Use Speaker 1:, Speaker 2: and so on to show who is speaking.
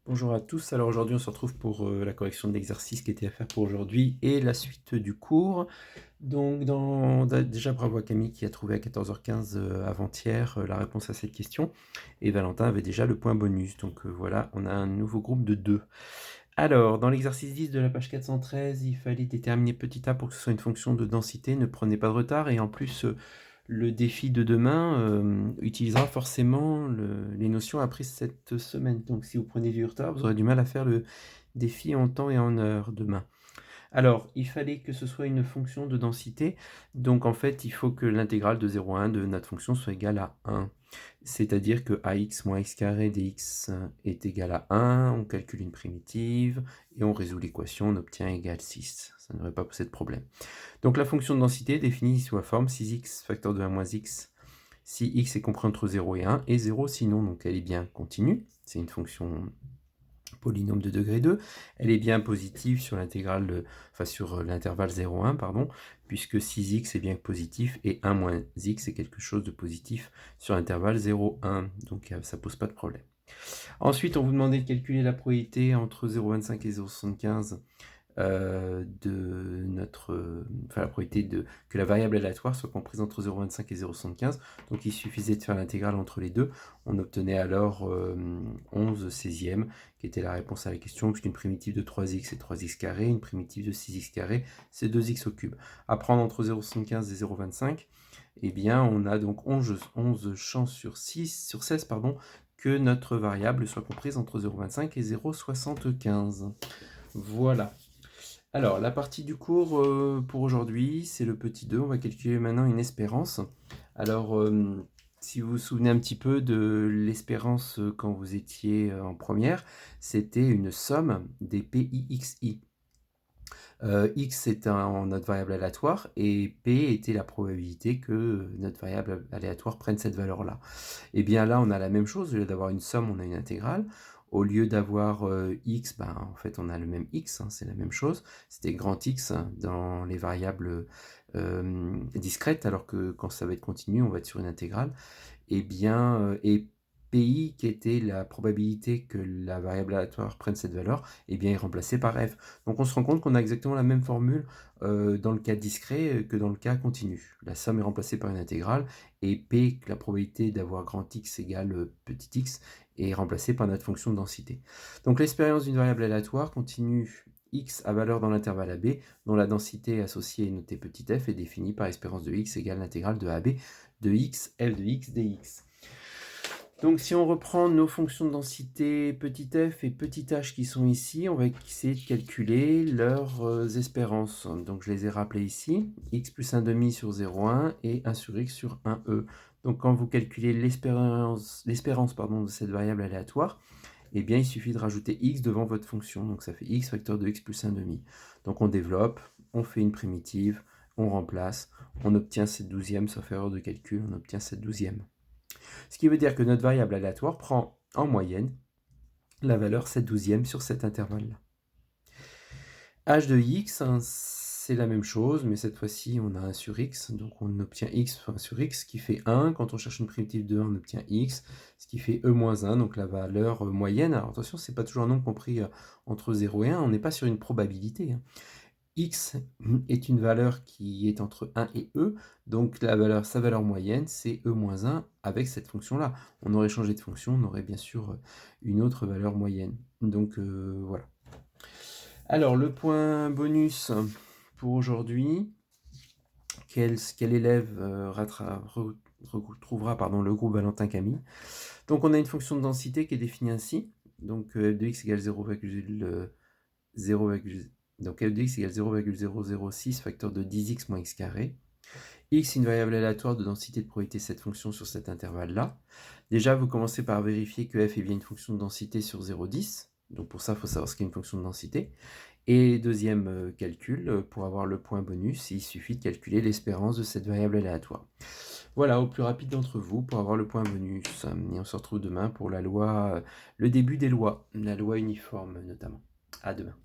Speaker 1: Bonjour à tous, alors aujourd'hui on se retrouve pour la correction de l'exercice qui était à faire pour aujourd'hui et la suite du cours. Donc déjà bravo à Camille qui a trouvé à 14h15 avant-hier la réponse à cette question et Valentin avait déjà le point bonus, donc voilà, on a un nouveau groupe de 2. Alors, dans l'exercice 10 de la page 413, il fallait déterminer petit a pour que ce soit une fonction de densité, ne prenez pas de retard, et en plus, le défi de demain utilisera forcément les notions apprises cette semaine. Donc si vous prenez du retard, vous aurez du mal à faire le défi en temps et en heure demain. Alors, il fallait que ce soit une fonction de densité, donc en fait, il faut que l'intégrale de 0 à 1 de notre fonction soit égale à 1. C'est-à-dire que ax moins x carré dx est égal à 1, on calcule une primitive, et on résout l'équation, on obtient égal 6. Ça ne devrait pas poser de problème. Donc la fonction de densité est définie sous la forme 6x facteur de 1 moins x, si x est compris entre 0 et 1, et 0 sinon, donc elle est bien continue, c'est une fonction polynôme de degré 2, elle est bien positive sur l'intégrale, enfin sur l'intervalle 0,1, pardon, puisque 6x est bien positif et 1 moins x est quelque chose de positif sur l'intervalle 0,1, donc ça pose pas de problème. Ensuite, on vous demandait de calculer la probabilité entre 0,25 et 0,75 de notre, enfin la probabilité que la variable aléatoire soit comprise entre 0,25 et 0,75. Donc il suffisait de faire l'intégrale entre les deux. On obtenait alors 11 16e, qui était la réponse à la question, puisqu'une primitive de 3x c'est 3x carré, une primitive de 6x carré c'est 2x au cube. À prendre entre 0,75 et 0,25, eh bien on a donc 11 chances sur 16 pardon, que notre variable soit comprise entre 0,25 et 0,75. Voilà. Alors, la partie du cours pour aujourd'hui, c'est le petit 2. On va calculer maintenant une espérance. Alors, si vous vous souvenez un petit peu de l'espérance quand vous étiez en première, c'était une somme des PIXI. X est notre variable aléatoire et P était la probabilité que notre variable aléatoire prenne cette valeur-là. Et bien là, on a la même chose, au lieu d'avoir une somme, on a une intégrale. Au lieu d'avoir x, ben, en fait, on a le même x, hein, c'est la même chose. C'était grand x dans les variables discrètes, alors que quand ça va être continu, on va être sur une intégrale. Et bien, et PI, qui était la probabilité que la variable aléatoire prenne cette valeur, eh bien, est remplacé par f. Donc on se rend compte qu'on a exactement la même formule dans le cas discret que dans le cas continu. La somme est remplacée par une intégrale, et P, la probabilité d'avoir grand X égale petit x, est remplacée par notre fonction de densité. Donc l'expérience d'une variable aléatoire continue x à valeur dans l'intervalle AB, dont la densité associée est notée petit f, est définie par espérance de x égale l'intégrale de AB de x, f de x dx. Donc si on reprend nos fonctions de densité petit f et petit h qui sont ici, on va essayer de calculer leurs espérances. Donc je les ai rappelées ici, x plus 1 demi sur 0,1 et 1 sur x sur 1e. Donc quand vous calculez l'espérance de cette variable aléatoire, eh bien il suffit de rajouter x devant votre fonction, donc ça fait x facteur de x plus 1 demi. Donc on développe, on fait une primitive, on remplace, on obtient cette 12e, sauf erreur de calcul, on obtient cette 12e. Ce qui veut dire que notre variable aléatoire prend en moyenne la valeur 7/12e sur cet intervalle-là. h de x, hein, c'est la même chose, mais cette fois-ci, on a 1 sur x, donc on obtient x fois 1 sur x, ce qui fait 1. Quand on cherche une primitive de 1, on obtient x, ce qui fait e moins 1, donc la valeur moyenne. Alors attention, c'est pas toujours un nombre compris entre 0 et 1, on n'est pas sur une probabilité, hein. X est une valeur qui est entre 1 et e, donc sa valeur moyenne, c'est e moins 1 avec cette fonction-là. On aurait changé de fonction, on aurait bien sûr une autre valeur moyenne. Donc voilà. Alors, le point bonus pour aujourd'hui, quel élève retrouvera le groupe Valentin Camille. Donc on a une fonction de densité qui est définie ainsi, donc f de x égale 0,0, donc f de x égale 0,006 facteur de 10x moins x carré. X, une variable aléatoire de densité de probabilité de cette fonction sur cet intervalle-là. Déjà, vous commencez par vérifier que f est bien une fonction de densité sur 0,10. Donc pour ça, il faut savoir ce qu'est une fonction de densité. Et deuxième calcul, pour avoir le point bonus, il suffit de calculer l'espérance de cette variable aléatoire. Voilà, au plus rapide d'entre vous pour avoir le point bonus. Et on se retrouve demain pour la loi, le début des lois, la loi uniforme notamment. À demain.